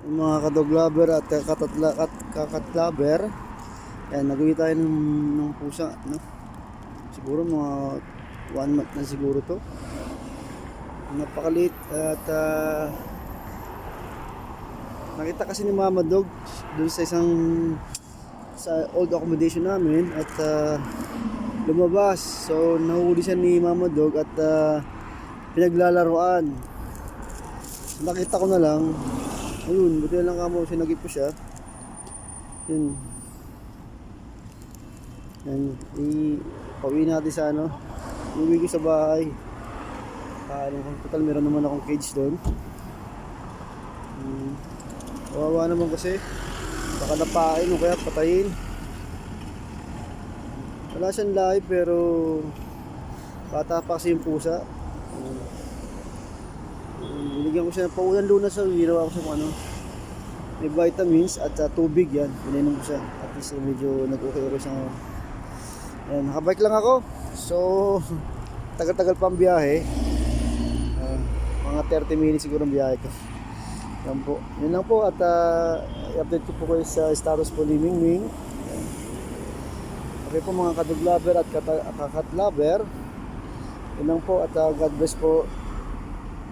Yung mga kadog lover at kakat lover. Ayan, nag-uwi tayo ng pusa, no? Siguro mga 1 month na siguro to. Napakaliit at nakita kasi ni Mama Dog dun sa old accommodation namin at lumabas. So nahuli siya ni Mama Dog at pinaglalaruan. So, nakita ko na lang, ayun, buti na lang kamo sinagip ko siya. Yun. Yan, pauwi natin sa uwi ko sa bahay. Total meron naman akong cage doon. Kawawa naman kasi, baka napain o kaya patayin. Wala siyang lahi pero bata pa kasi yung pusa. Binigyan ko siya ng paulan lunas sa ginawa ko sa may vitamins at tubig yan. Ininom ko siya. At least medyo nag-okay siya. Ayan, nakabike lang ako. So, tagal-tagal pa ang biyahe. Mga 30 minutes siguro ang biyahe ko. Yan po. Yun lang po. At i-update ko po kayo sa status po ni Mingming. Okay po mga kadog lover at kakat lover. Yun lang po. At God bless po.